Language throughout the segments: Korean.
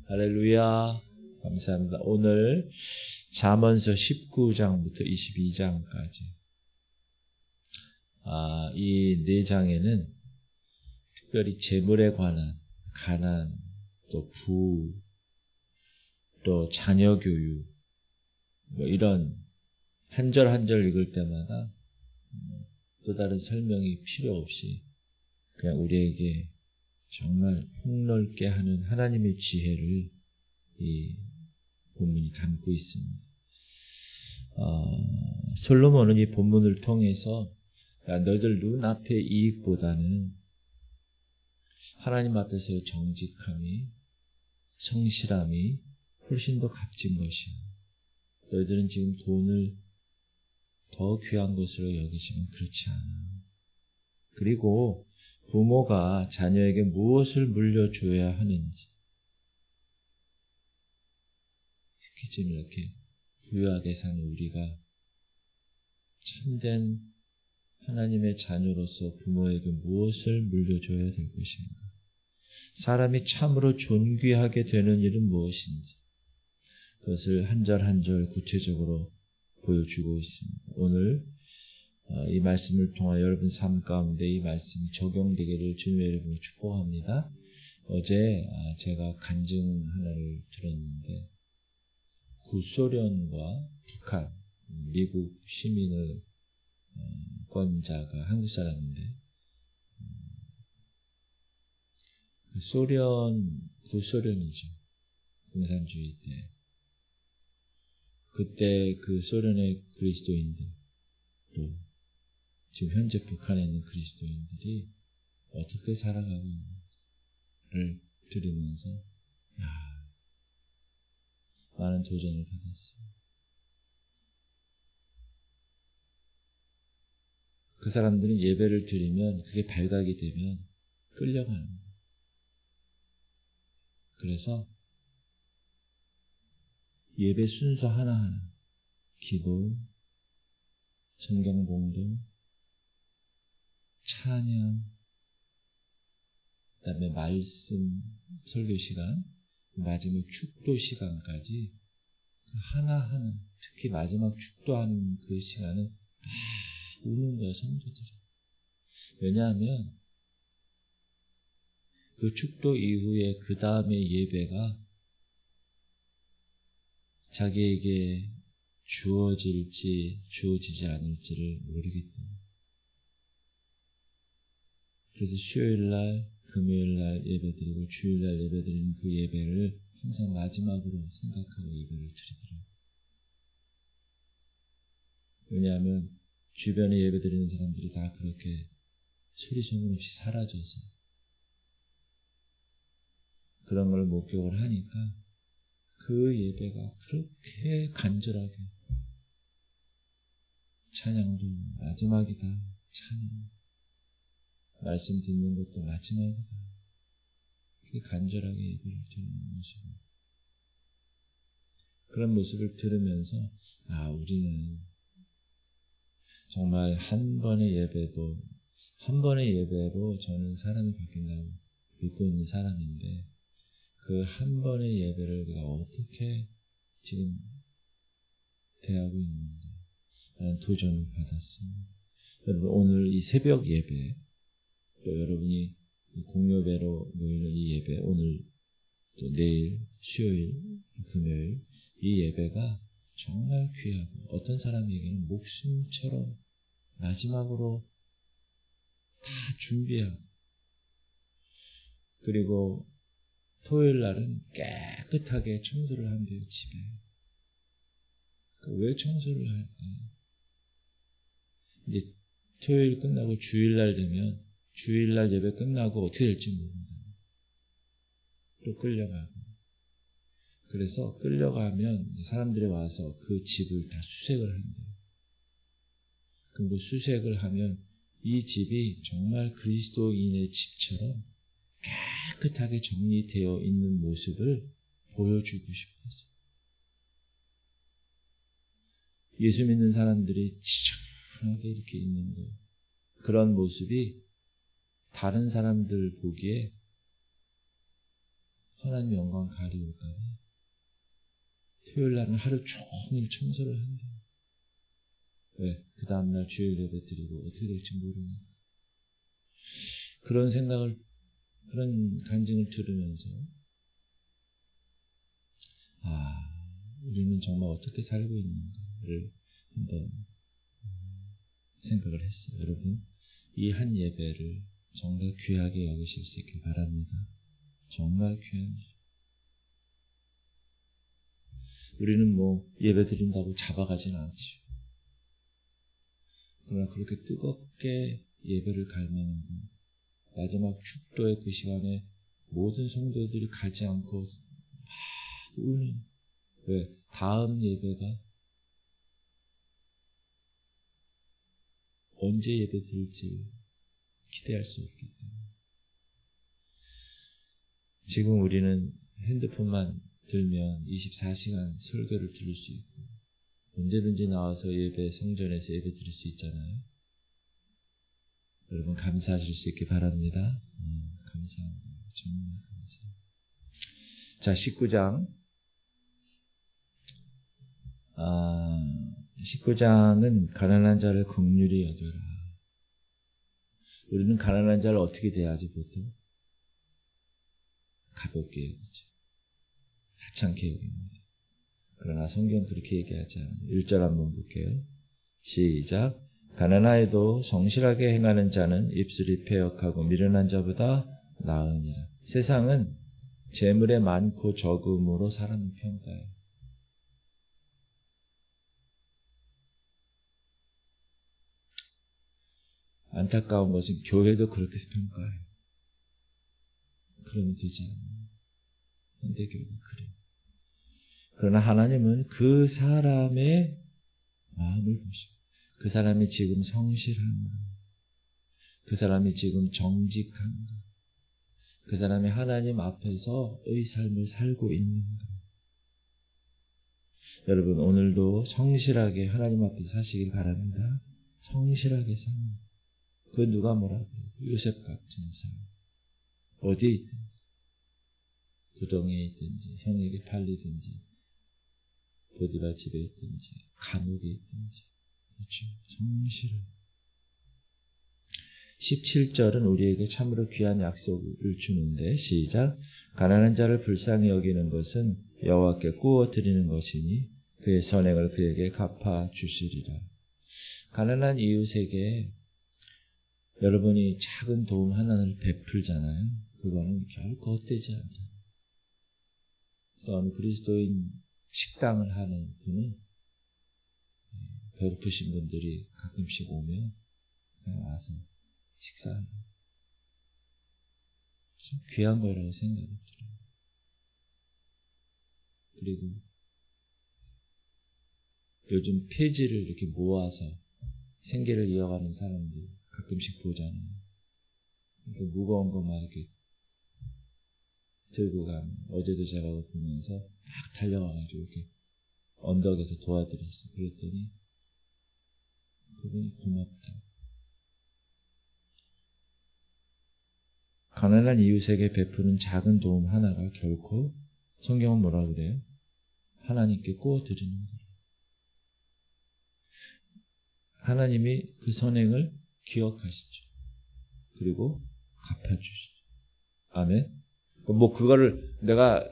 할렐루야. 감사합니다. 오늘 잠언서 19장부터 22장까지 이 네 장에는 특별히 재물에 관한 가난, 또 부, 또 자녀 교육, 이런 한 절 한 절 읽을 때마다 또 다른 설명이 필요 없이 그냥 우리에게 정말 폭넓게 하는 하나님의 지혜를 이 본문이 담고 있습니다. 솔로몬은 이 본문을 통해서 너희들 눈앞의 이익보다는 하나님 앞에서의 정직함이, 성실함이 훨씬 더 값진 것이야. 너희들은 지금 돈을 더 귀한 것으로 여기지만 그렇지 않아. 그리고 부모가 자녀에게 무엇을 물려줘야 하는지, 특히 지금 이렇게 부유하게 사는 우리가 참된 하나님의 자녀로서 부모에게 무엇을 물려줘야 될 것인가? 사람이 참으로 존귀하게 되는 일은 무엇인지, 그것을 한 절 한 절 구체적으로 보여주고 있습니다. 오늘 이 말씀을 통하여 여러분 삶 가운데 이 말씀이 적용되기를 주님의 이름으로 축복합니다. 어제 제가 간증 하나를 들었는데, 구소련과 북한, 미국 시민을 권자가 한국 사람인데, 구소련이죠. 공산주의 때. 그때 그 소련의 그리스도인들, 또 지금 현재 북한에 있는 그리스도인들이 어떻게 살아가고 있는지를 들으면서 많은 도전을 받았어요. 그 사람들은 예배를 드리면 그게 발각이 되면 끌려가는 거예요. 그래서 예배 순서 하나하나, 기도, 성경 봉독, 찬양, 그다음에 말씀, 설교 시간, 마지막 축도 시간까지 하나하나, 특히 마지막 축도하는 그 시간은 막 우는 거야, 성도들이. 왜냐하면 그 축도 이후에 그 다음에 예배가 자기에게 주어질지 주어지지 않을지를 모르기 때문에. 그래서 수요일날, 금요일날 예배드리고 주일날 예배드리는 그 예배를 항상 마지막으로 생각하고 예배를 드리더라고요. 왜냐하면 주변에 예배드리는 사람들이 다 그렇게 소리 소문 없이 사라져서 그런 걸 목격을 하니까 그 예배가 그렇게 간절하게, 찬양도 마지막이다, 찬양, 말씀 듣는 것도 마지막이다, 그렇게 간절하게 예배를 드리는 모습, 그런 모습을 들으면서 우리는 정말 한 번의 예배로 저는 사람이 바뀐다고 믿고 있는 사람인데, 그 한 번의 예배를 우리가 어떻게 지금 대하고 있는가 라는 도전을 받았습니다. 여러분, 오늘 이 새벽 예배, 또 여러분이 공여배로 모이는 이 예배, 오늘 또 내일, 수요일, 금요일, 이 예배가 정말 귀하고 어떤 사람에게는 목숨처럼 마지막으로 다 준비하고, 그리고 토요일 날은 깨끗하게 청소를 한대요, 집에. 왜 청소를 할까? 이제 토요일 끝나고 주일날 되면 주일날 예배 끝나고 어떻게 될지 모른다. 또 끌려가고. 그래서 끌려가면 사람들이 와서 그 집을 다 수색을 한대요. 그럼 그 수색을 하면 이 집이 정말 그리스도인의 집처럼 깨끗하게 정리되어 있는 모습을 보여주고 싶어서. 예수 믿는 사람들이 지저분하게 이렇게 있는 거, 그런 모습이 다른 사람들 보기에 하나님 영광 가리울까 봐. 토요일 날은 하루 종일 청소를 한대요. 왜? 그 다음날 주일 예배 드리고 어떻게 될지 모르니까. 그런 생각을, 그런 간증을 들으면서 우리는 정말 어떻게 살고 있는가를 한번 생각을 했어요. 여러분, 이 한 예배를 정말 귀하게 여기실 수 있길 바랍니다. 정말 귀한. 우리는 예배 드린다고 잡아가지는 않지. 그러나 그렇게 뜨겁게 예배를 갈망하고 마지막 축도의 그 시간에 모든 성도들이 가지 않고 막 우는. 왜? 다음 예배가 언제 예배 드릴지 기대할 수 없기 때문에. 지금 우리는 핸드폰만 들면 24시간 설교를 들을 수 있고 언제든지 나와서 예배, 성전에서 예배 드릴 수 있잖아요. 여러분 감사하실 수 있기 바랍니다. 감사합니다. 정말 감사합니다. 자, 19장. 19장은 가난한 자를 긍휼히 여겨라. 우리는 가난한 자를 어떻게 대하지 보통? 가볍게 여기죠. 하찮게 여깁니다. 그러나 성경은 그렇게 얘기하지 않아요. 1절 한번 볼게요. 시작. 가난하여도 성실하게 행하는 자는 입술이 패역하고 미련한 자보다 나으니라. 세상은 재물의 많고 적음으로 사람을 평가해요. 안타까운 것은 교회도 그렇게 평가해요. 그러면 되지 않아요. 현대교회가 그래요. 그러나 하나님은 그 사람의 마음을 보시고 그 사람이 지금 성실한가, 그 사람이 지금 정직한가, 그 사람이 하나님 앞에서의 삶을 살고 있는가. 여러분 오늘도 성실하게 하나님 앞에서 사시길 바랍니다. 성실하게 사는 그 누가 뭐라고 해도 요셉 같은 삶. 어디에 있든지, 부동에 있든지, 형에게 팔리든지, 보디발 집에 있든지, 감옥에 있든지. 그렇죠. 성실을. 17절은 우리에게 참으로 귀한 약속을 주는데, 시작. 가난한 자를 불쌍히 여기는 것은 여호와께 꾸어 드리는 것이니 그의 선행을 그에게 갚아 주시리라. 가난한 이웃에게 여러분이 작은 도움 하나를 베풀잖아요. 그거는 결코 헛되지 않잖아요. 그래서 어느 그리스도인 식당을 하는 분은 배고프신 분들이 가끔씩 오면 그냥 와서 식사해요. 좀 귀한 거라고 생각이 들어요. 그리고 요즘 폐지를 이렇게 모아서 생계를 이어가는 사람들 가끔씩 보잖아요. 그러니까 무거운 거 막 이렇게 들고 가면, 어제도 제가 보면서 막 달려가가지고 이렇게 언덕에서 도와드렸어. 그랬더니 그분이 고맙다. 가난한 이웃에게 베푸는 작은 도움 하나가 결코, 성경은 뭐라 그래요? 하나님께 구워드리는 거예요. 하나님이 그 선행을 기억하시죠. 그리고 갚아주시죠. 아멘. 그거를 내가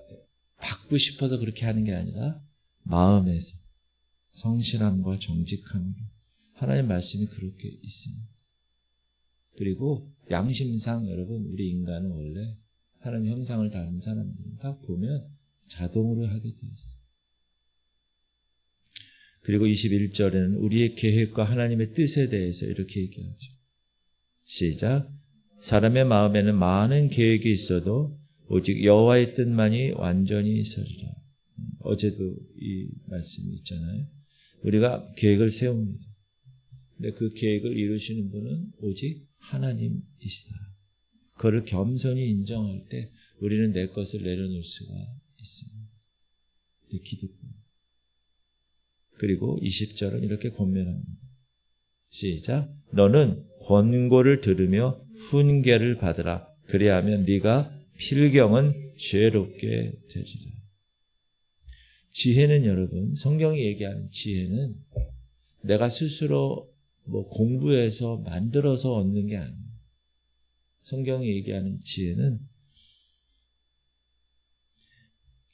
받고 싶어서 그렇게 하는 게 아니라 마음에서 성실함과 정직함으로. 하나님 말씀이 그렇게 있습니다. 그리고 양심상 여러분, 우리 인간은 원래 하나님 형상을 닮은 사람들은 딱 보면 자동으로 하게 되어 있어요. 그리고 21절에는 우리의 계획과 하나님의 뜻에 대해서 이렇게 얘기하죠. 시작. 사람의 마음에는 많은 계획이 있어도 오직 여호와의 뜻만이 완전히 있으리라. 어제도 이 말씀이 있잖아요. 우리가 계획을 세웁니다. 근데 그 계획을 이루시는 분은 오직 하나님이시다. 그를 겸손히 인정할 때 우리는 내 것을 내려놓을 수가 있습니다. 기득권. 그리고 20절은 이렇게 권면합니다. 시작. 너는 권고를 들으며 훈계를 받으라. 그리하면 네가 필경은 지혜롭게 되리라. 지혜는 여러분, 성경이 얘기하는 지혜는 내가 스스로 공부해서 만들어서 얻는 게 아니에요. 성경이 얘기하는 지혜는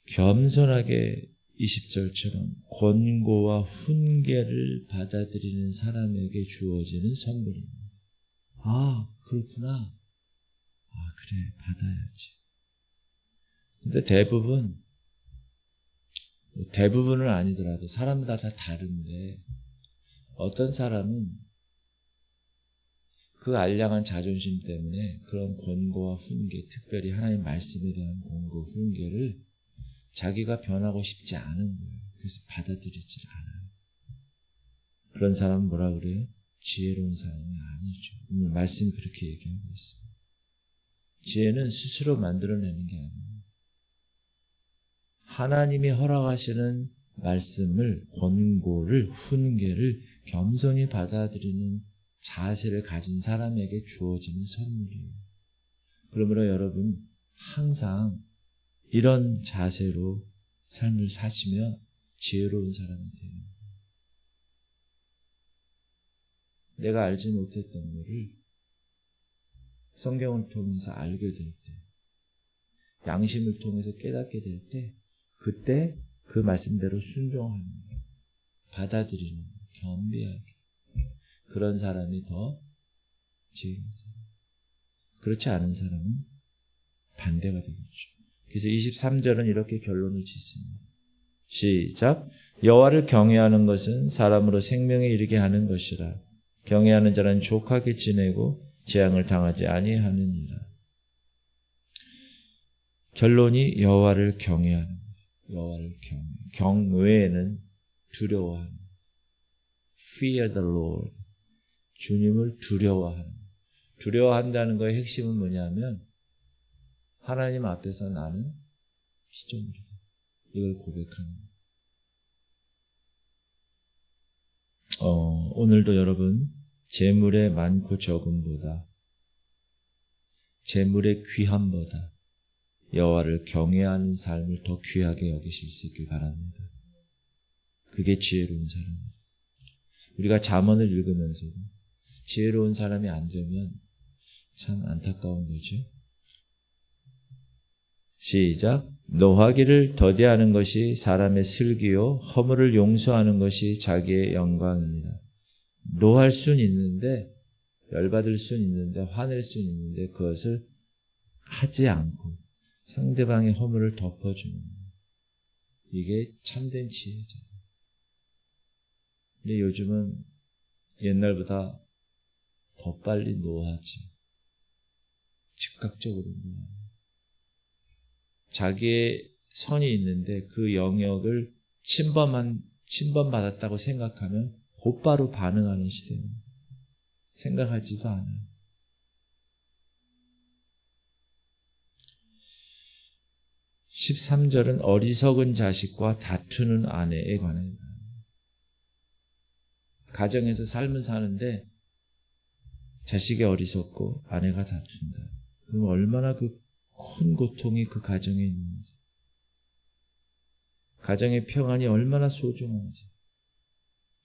겸손하게 20절처럼 권고와 훈계를 받아들이는 사람에게 주어지는 선물입니다. 아, 그렇구나. 아, 그래, 받아야지. 근데 대부분은 아니더라도 사람마다 다 다른데 어떤 사람은 그 알량한 자존심 때문에 그런 권고와 훈계, 특별히 하나님 말씀에 대한 권고, 훈계를 자기가 변하고 싶지 않은 거예요. 그래서 받아들이질 않아요. 그런 사람은 뭐라 그래요? 지혜로운 사람이 아니죠. 오늘 말씀이 그렇게 얘기하고 있어요. 지혜는 스스로 만들어내는 게 아니에요. 하나님이 허락하시는 말씀을, 권고를, 훈계를 겸손히 받아들이는 자세를 가진 사람에게 주어지는 선물이에요. 그러므로 여러분 항상 이런 자세로 삶을 사시면 지혜로운 사람이 돼요. 내가 알지 못했던 것을 성경을 통해서 알게 될 때, 양심을 통해서 깨닫게 될 때, 그때 그 말씀대로 순종하는 거예요. 받아들이는 거예요. 겸비하게. 그런 사람이 더 지혜로운 사람. 그렇지 않은 사람은 반대가 되겠죠. 그래서 23절은 이렇게 결론을 짓습니다. 시작. 여호와를 경외하는 것은 사람으로 생명에 이르게 하는 것이라. 경외하는 자는 족하게 지내고 재앙을 당하지 아니하느니라. 결론이 여호와를 경외하는 거예요. 여호와를 경외에는 두려워하는, fear the Lord. 주님을 두려워한다는 거의 핵심은 뭐냐면 하나님 앞에서 나는 피조물이다. 이걸 고백하는 거예요. 오늘도 여러분 재물의 많고 적음보다, 재물의 귀함보다 여호와를 경외하는 삶을 더 귀하게 여기실 수 있길 바랍니다. 그게 지혜로운 사람입니다. 우리가 잠언을 읽으면서도 지혜로운 사람이 안 되면 참 안타까운 거죠. 시작. 노하기를 더디하는 것이 사람의 슬기요 허물을 용서하는 것이 자기의 영광이니라. 노할 수는 있는데, 열받을 수는 있는데, 화낼 수는 있는데 그것을 하지 않고 상대방의 허물을 덮어주는 거예요. 이게 참된 지혜죠. 근데 요즘은 옛날보다 더 빨리 노하지. 즉각적으로 노하지. 자기의 선이 있는데 그 영역을 침범받았다고 생각하면 곧바로 반응하는 시대입니다. 생각하지도 않아요. 13절은 어리석은 자식과 다투는 아내에 관한 가정에서 삶을 사는데 자식이 어리석고 아내가 다툰다. 그럼 얼마나 그 큰 고통이 그 가정에 있는지, 가정의 평안이 얼마나 소중한지.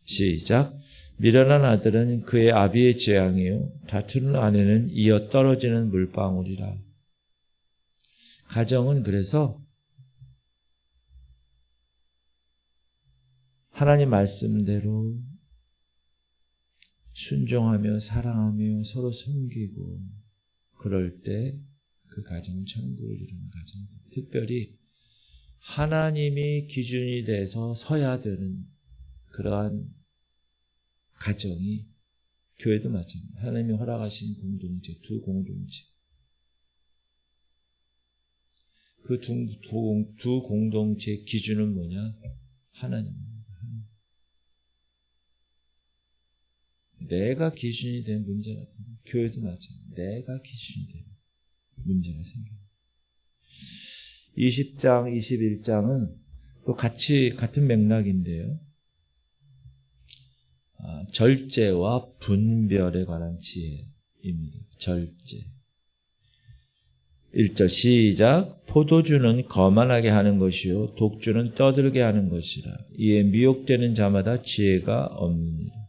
시작. 미련한 아들은 그의 아비의 재앙이요 다투는 아내는 이어 떨어지는 물방울이라. 가정은 그래서 하나님 말씀대로 순종하며 사랑하며 서로 섬기고 그럴 때 그 가정은 천국을 이루는 가정입니다. 특별히 하나님이 기준이 돼서 서야 되는 그러한 가정이, 교회도 마찬가지입니다. 하나님이 허락하신 공동체, 두 공동체. 그 두 공동체의 기준은 뭐냐? 하나님입니다. 내가 기준이 된 문제가 됩니다. 교회도 마찬가지입니다. 내가 기준이 되는 문제가 생겨요. 20장, 21장은 또 같은 맥락인데요. 절제와 분별에 관한 지혜입니다. 절제. 1절 시작. 포도주는 거만하게 하는 것이요 독주는 떠들게 하는 것이라. 이에 미혹되는 자마다 지혜가 없느니라.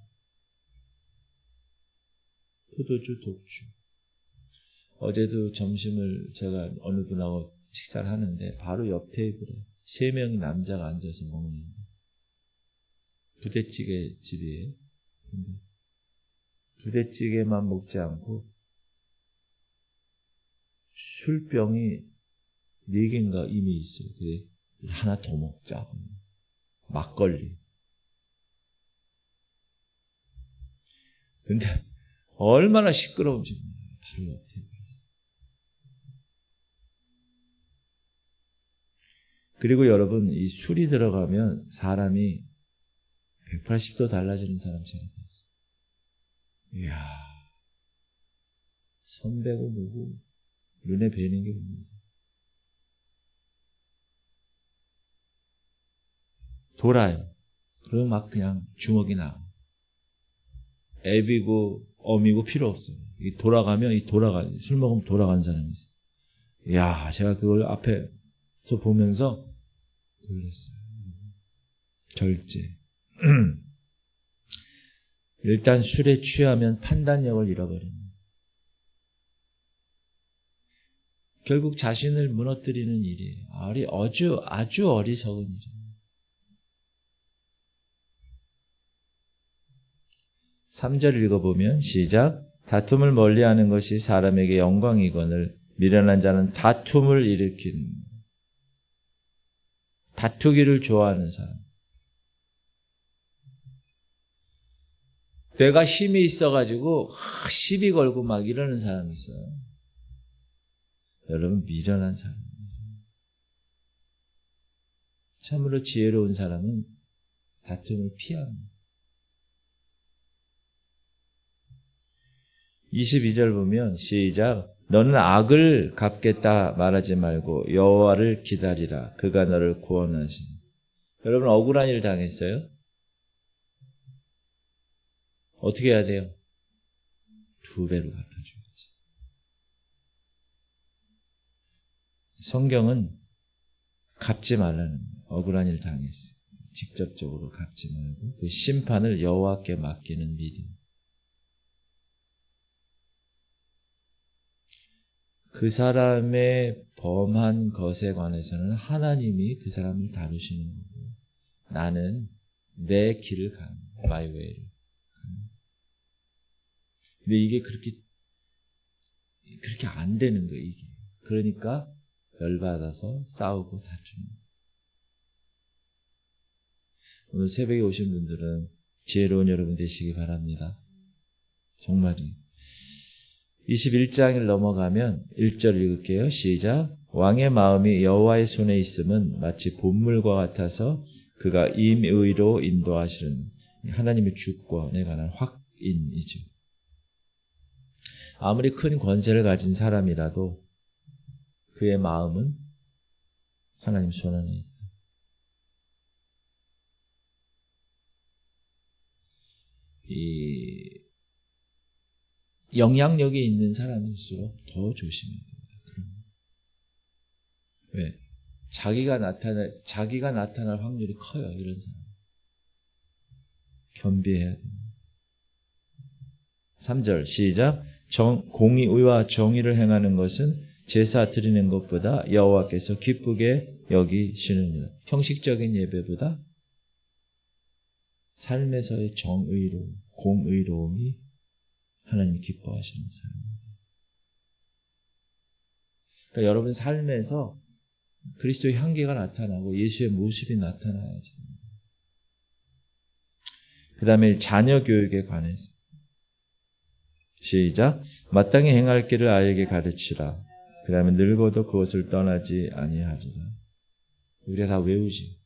포도주, 독주. 어제도 점심을 제가 어느 분하고 식사를 하는데 바로 옆 테이블에 3명의 남자가 앉아서 먹는데 부대찌개 집이에요. 근데 부대찌개만 먹지 않고 술병이 4개인가 이미 있어요. 그래 하나 더 먹자고. 막걸리. 근데 얼마나 시끄러운지 몰라요. 바로 옆 테이블에서. 그리고 여러분 이 술이 들어가면 사람이 180도 달라지는 사람처럼 봤어요. 이야, 선배고 뭐고 눈에 뵈는 게 없면서 돌아요. 그러면 막 그냥 주먹이 나. 애비고 어미고 필요 없어요. 이 돌아가면 술 먹으면 돌아가는 사람이 있어요. 이야, 제가 그걸 앞에서 보면서 놀랐어요. 절제. 일단 술에 취하면 판단력을 잃어버립니다. 결국 자신을 무너뜨리는 일이에요. 아주 어리석은 일이에요. 3절 읽어보면 시작. 다툼을 멀리하는 것이 사람에게 영광이거늘 미련한 자는 다툼을 일으키는, 다투기를 좋아하는 사람. 내가 힘이 있어가지고 시비 걸고 막 이러는 사람이 있어요. 여러분 미련한 사람입니다. 참으로 지혜로운 사람은 다툼을 피합니다. 22절 보면 시작. 너는 악을 갚겠다 말하지 말고 여호와를 기다리라. 그가 너를 구원하시니. 여러분 억울한 일 당했어요? 어떻게 해야 돼요? 2배로 갚아줘야지. 성경은 갚지 말라는 거예요. 억울한 일 당했어요. 직접적으로 갚지 말고 그 심판을 여호와께 맡기는 믿음. 그 사람의 범한 것에 관해서는 하나님이 그 사람을 다루시는 거고 나는 내 길을 가는 거예요. My way를 가는. 근데 이게 그렇게 안 되는 거예요. 이게. 그러니까 열받아서 싸우고 다투는 거예요. 오늘 새벽에 오신 분들은 지혜로운 여러분 되시기 바랍니다. 정말이에요. 21장을 넘어가면 1절 읽을게요. 시작. 왕의 마음이 여호와의 손에 있음은 마치 본물과 같아서 그가 임의로 인도하시는 하나님의 주권에 관한 확인이죠. 아무리 큰 권세를 가진 사람이라도 그의 마음은 하나님 손 안에 있다. 이 영향력이 있는 사람일수록 더 조심해야 됩니다. 왜? 자기가 나타날 확률이 커요. 이런 사람. 겸비해야 됩니다. 3절 시작. 공의와 정의를 행하는 것은 제사 드리는 것보다 여호와께서 기쁘게 여기시느니라. 형식적인 예배보다 삶에서의 공의로움이 하나님이 기뻐하시는 삶입니다. 그러니까 여러분 삶에서 그리스도의 향기가 나타나고 예수의 모습이 나타나야지. 그 다음에 자녀 교육에 관해서 시작. 마땅히 행할 길을 아이에게 가르치라. 그 다음에 늙어도 그것을 떠나지 아니하리라. 우리가 다 외우지.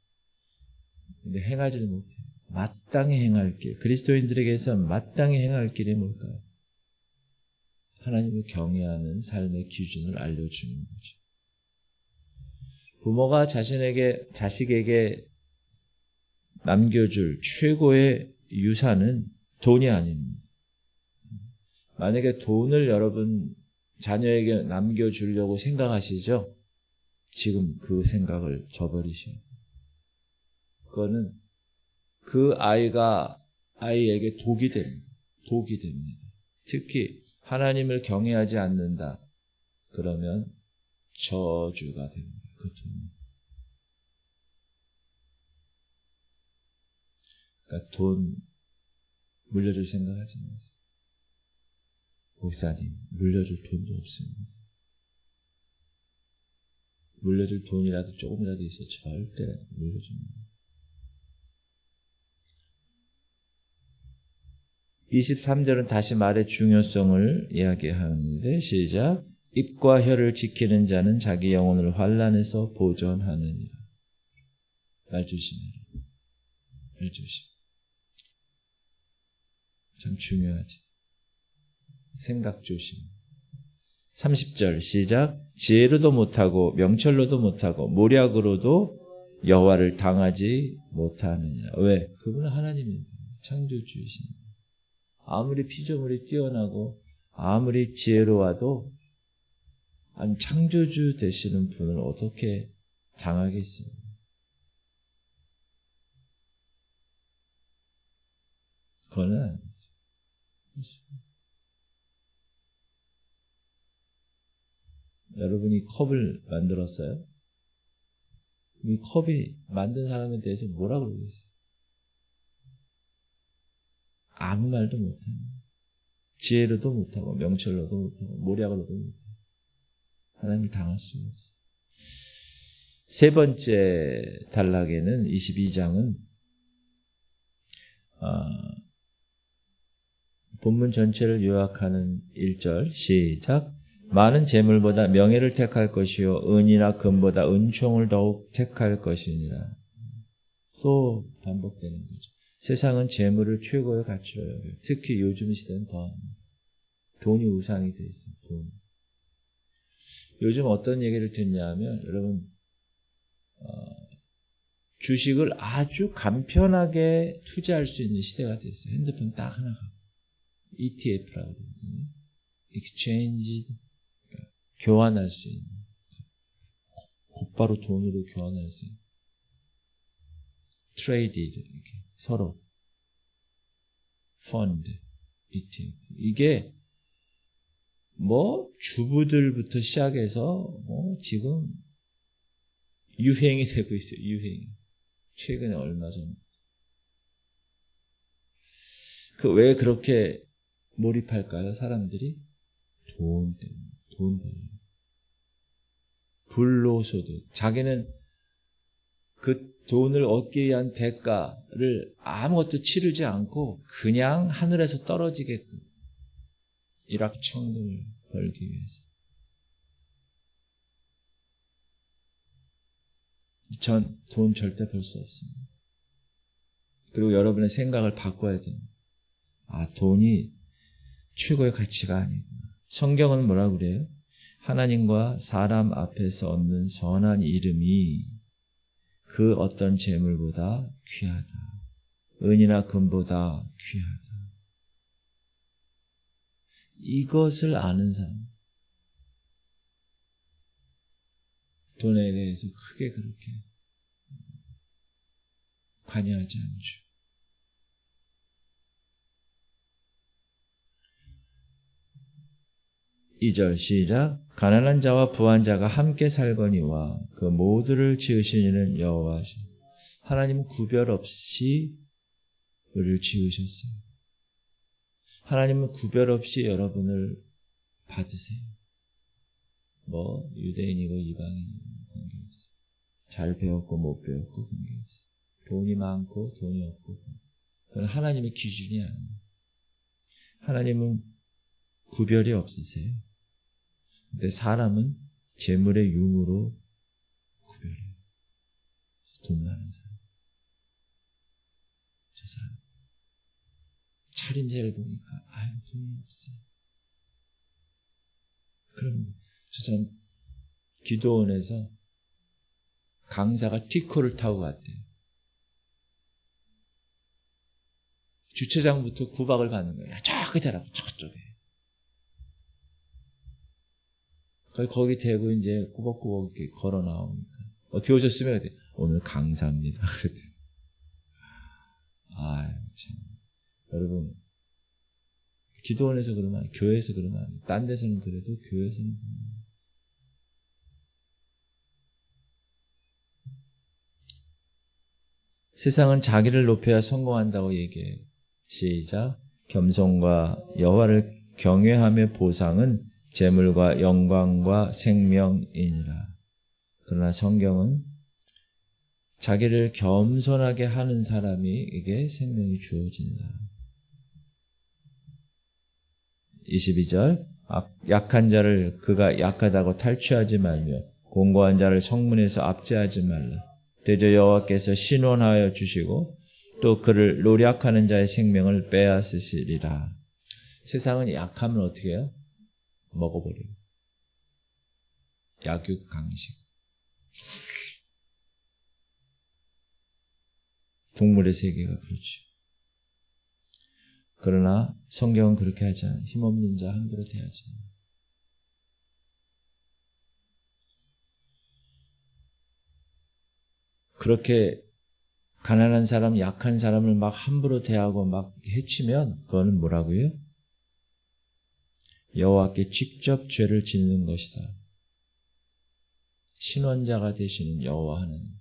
근데 행하지를 못해. 마땅히 행할 길. 그리스도인들에게서 마땅히 행할 길이 뭘까요? 하나님을 경외하는 삶의 기준을 알려주는 거죠. 부모가 자식에게 남겨줄 최고의 유산은 돈이 아닙니다. 만약에 돈을 여러분 자녀에게 남겨주려고 생각하시죠? 지금 그 생각을 저버리셔야 돼요. 그거는 그 아이에게 독이 됩니다. 독이 됩니다. 특히 하나님을 경외하지 않는다. 그러면 저주가 됩니다. 그 돈이. 그러니까 돈 물려줄 생각하지 마세요. 목사님, 물려줄 돈도 없습니다. 물려줄 돈이라도 조금이라도 있어 절대 물려줍니다. 23절은 다시 말의 중요성을 이야기하는데 시작. 입과 혀를 지키는 자는 자기 영혼을 환난에서 보존하느니라. 말 조심해라. 말 조심. 참 중요하지. 생각 조심. 30절 시작. 지혜로도 못하고 명철로도 못하고 모략으로도 여호와를 당하지 못하느니라. 왜? 그분은 하나님입니다. 창조주이십니다. 아무리 피조물이 뛰어나고 아무리 지혜로워도 아니 창조주 되시는 분을 어떻게 당하겠습니까? 그거는 아니죠. 여러분이 컵을 만들었어요? 이 컵이 만든 사람에 대해서 뭐라 그러겠어요? 아무 말도 못하는, 지혜로도 못하고 명철로도 못하고 모략으로도 못하고 하나님을 당할 수가 없어요. 세 번째 단락에는 22장은 본문 전체를 요약하는 1절 시작. 많은 재물보다 명예를 택할 것이요 은이나 금보다 은총을 더욱 택할 것이니라. 또 반복되는 거죠. 세상은 재물을 최고의 가치로 여겨요. 특히 요즘 시대는 더 돈이 우상이 돼 있어요. 돈. 요즘 어떤 얘기를 듣냐면 여러분 주식을 아주 간편하게 투자할 수 있는 시대가 됐어요. 핸드폰 딱 하나 갖고 ETF라고 그러거든요. Exchanged, 그러니까 교환할 수 있는, 곧바로 돈으로 교환할 수 있는, Traded 이렇게 서로 Fund, ETF 이게 뭐 주부들부터 시작해서 뭐 지금 유행이 되고 있어요. 유행이. 최근에 얼마 전. 왜 그렇게 몰입할까요? 사람들이? 돈 때문에. 돈 벌려고. 불로소득. 자기는 그 돈을 얻기 위한 대가를 아무것도 치르지 않고 그냥 하늘에서 떨어지게끔 일확천금을 벌기 위해서. 전 돈 절대 벌 수 없습니다. 그리고 여러분의 생각을 바꿔야 됩니다. 돈이 최고의 가치가 아니구나. 성경은 뭐라고 그래요? 하나님과 사람 앞에서 얻는 선한 이름이 그 어떤 재물보다 귀하다. 은이나 금보다 귀하다. 이것을 아는 사람. 돈에 대해서 크게 그렇게 관여하지 않죠. (2절) 시작. 가난한 자와 부한 자가 함께 살거니와 그 모두를 지으신 이는 여호와시오. 하나님은 구별 없이 우리를 지으셨어요. 하나님은 구별 없이 여러분을 받으세요. 뭐 유대인이고 이방인이고 관계없어요. 잘 배웠고 못 배웠고 관계없어요. 돈이 많고 돈이 없고 그건 하나님의 기준이 아니에요. 하나님은 구별이 없으세요. 근데 사람은 재물의 유무로 구별해요. 돈 많은 사람. 저 사람 차림새를 보니까 돈이 없어요. 그럼 저 사람 기도원에서 강사가 티코를 타고 갔대요. 주차장부터 구박을 받는 거예요. 저 끝에라고 저쪽에. 거기 대고 이제 꾸벅꾸벅 이렇게 걸어 나오니까 어떻게 오셨으면 오늘 강사입니다. 그랬더니 참 여러분 기도원에서 그러면 교회에서 그러면 딴 데서는 그래도 교회에서는 그러면 세상은 자기를 높여야 성공한다고 얘기해요. 시작. 겸손과 여호와를 경외함의 보상은 재물과 영광과 생명이니라. 그러나 성경은 자기를 겸손하게 하는 사람에게 생명이 주어진다. 22절. 약한 자를 그가 약하다고 탈취하지 말며 공고한 자를 성문에서 압제하지 말라. 대저 여호와께서 신원하여 주시고 또 그를 노력하는 자의 생명을 빼앗으시리라. 세상은 약하면 어떻게 해요? 먹어버려요. 약육강식. 동물의 세계가 그렇죠. 그러나 성경은 그렇게 하지 않아요. 힘없는 자 함부로 대하지 않아요. 그렇게 가난한 사람, 약한 사람을 막 함부로 대하고 막 해치면 그거는 뭐라고요? 여호와께 직접 죄를 짓는 것이다. 신원자가 되시는 여호와 하나님.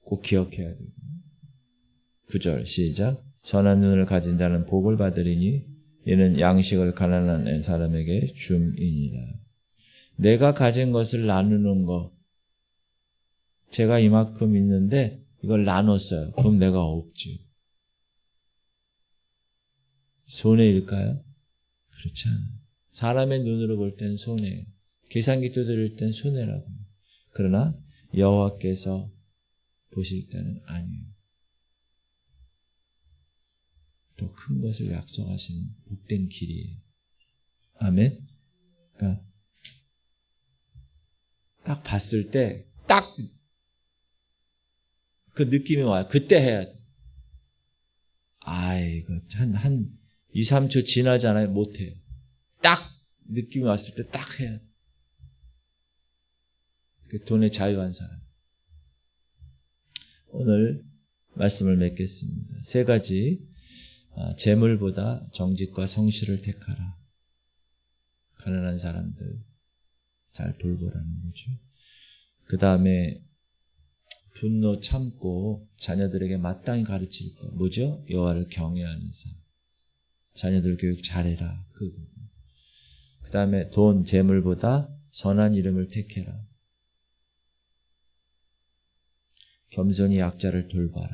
꼭 기억해야 돼요. 9절 시작. 선한 눈을 가진 자는 복을 받으리니 이는 양식을 가난한 사람에게 줌이니라. 내가 가진 것을 나누는 거. 제가 이만큼 있는데 이걸 나눴어요. 그럼 내가 없지. 손해일까요? 그렇지 않아요. 사람의 눈으로 볼 땐 손해예요. 계산기 두드릴 땐 손해라고. 그러나 여호와께서 보실 때는 아니에요. 또 큰 것을 약속하시는 복된 길이에요. 아멘? 그러니까 딱 봤을 때 딱 그 느낌이 와요. 그때 해야 돼. 이거 한 2, 3초 지나잖아요. 못해요. 딱 느낌이 왔을 때 딱 해야 돼. 그 돈의 자유한 사람. 오늘 말씀을 맺겠습니다. 3가지. 재물보다 정직과 성실을 택하라. 가난한 사람들 잘 돌보라는 거죠. 그 다음에 분노 참고 자녀들에게 마땅히 가르칠 것. 뭐죠? 여호와를 경외하는 삶. 자녀들 교육 잘해라. 그 다음에 돈, 재물보다 선한 이름을 택해라. 겸손히 약자를 돌봐라.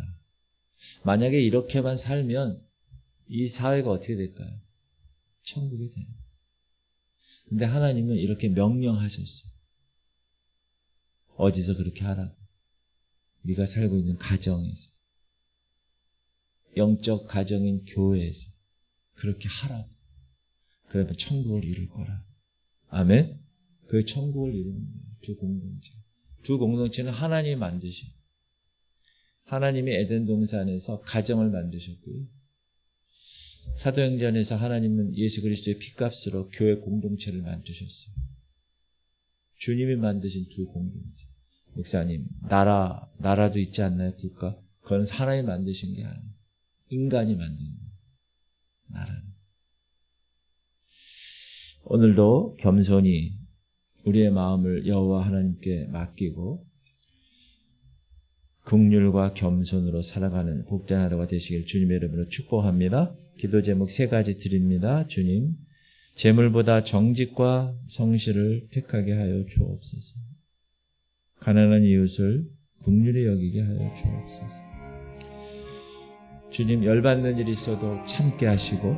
만약에 이렇게만 살면 이 사회가 어떻게 될까요? 천국이 돼요. 근데 하나님은 이렇게 명령하셨어요. 어디서 그렇게 하라고? 네가 살고 있는 가정에서, 영적 가정인 교회에서 그렇게 하라고. 그러면 천국을 이룰 거라. 아멘? 그 천국을 이루는 거예요. 두 공동체. 두 공동체는 하나님이 만드신. 하나님이 에덴 동산에서 가정을 만드셨고요. 사도행전에서 하나님은 예수 그리스도의 피값으로 교회 공동체를 만드셨어요. 주님이 만드신 두 공동체. 목사님, 나라도 있지 않나요? 국가? 그건 하나님이 만드신 게 아니에요. 인간이 만든 거예요. 나라는. 오늘도 겸손히 우리의 마음을 여호와 하나님께 맡기고 긍휼과 겸손으로 살아가는 복된 하루가 되시길 주님의 이름으로 축복합니다. 기도 제목 3가지 드립니다. 주님, 재물보다 정직과 성실을 택하게 하여 주옵소서. 가난한 이웃을 긍휼히 여기게 하여 주옵소서. 주님, 열받는 일이 있어도 참게 하시고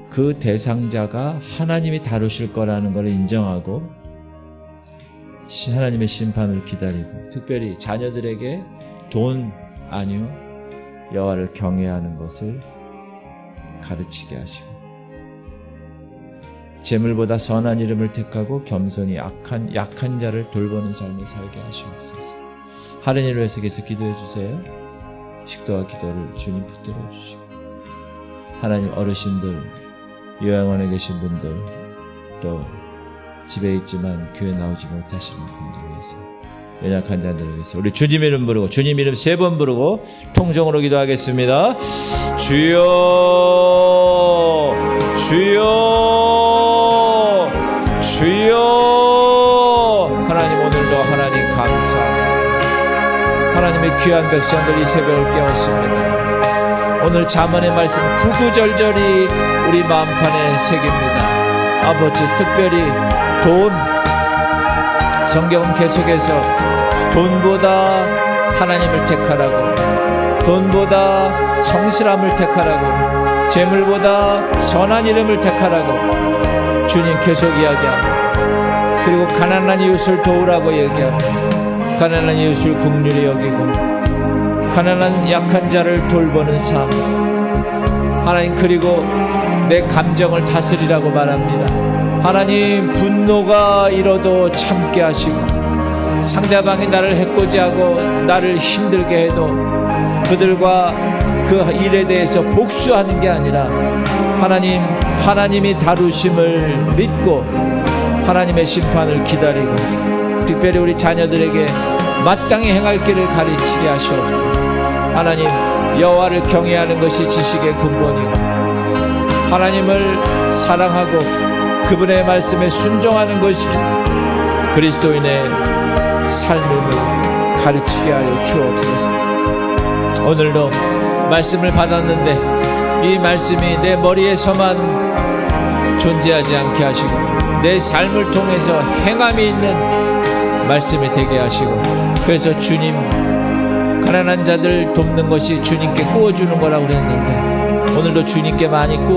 그 대상자가 하나님이 다루실 거라는 걸 인정하고 하나님의 심판을 기다리고, 특별히 자녀들에게 돈 아니요 여호와를 경외하는 것을 가르치게 하시고, 재물보다 선한 이름을 택하고 겸손히 약한 자를 돌보는 삶을 살게 하시옵소서. 하루를 위해서 계속 기도해 주세요. 식도와 기도를 주님 붙들어 주시고, 하나님, 어르신들 요양원에 계신 분들, 또 집에 있지만 교회 나오지 못하시는 분들 위해서, 연약한 자들을 위해서 우리 주님 이름 부르고, 주님 이름 3번 부르고 통성으로 기도하겠습니다. 주여, 주여, 주여. 하나님, 오늘도 하나님 감사합니다. 하나님의 귀한 백성들이 이 새벽을 깨웠습니다. 오늘 잠언의 말씀 구구절절히 우리 마음판에 새깁니다. 아버지, 특별히 돈, 성경은 계속해서 돈보다 하나님을 택하라고, 돈보다 성실함을 택하라고, 재물보다 선한 이름을 택하라고 주님 계속 이야기합니다. 그리고 가난한 이웃을 도우라고 얘기합니다. 가난한 이웃을 긍휼히 여기고 가난한 약한 자를 돌보는 삶, 하나님, 그리고 내 감정을 다스리라고 말합니다. 하나님, 분노가 일어도 참게 하시고, 상대방이 나를 해코지하고 나를 힘들게 해도 그들과 그 일에 대해서 복수하는 게 아니라 하나님, 하나님이 다루심을 믿고 하나님의 심판을 기다리고, 특별히 우리 자녀들에게 마땅히 행할 길을 가르치게 하시옵소서. 하나님, 여호와를 경외하는 것이 지식의 근본이고, 하나님을 사랑하고 그분의 말씀에 순종하는 것이 그리스도인의 삶임을 가르치게 하여 주옵소서. 오늘도 말씀을 받았는데 이 말씀이 내 머리에서만 존재하지 않게 하시고 내 삶을 통해서 행함이 있는 말씀이 되게 하시고, 그래서 주님, 가난한 자들 돕는 것이 주님께 구워주는 거라고 그랬는데 오늘도 주님께 많이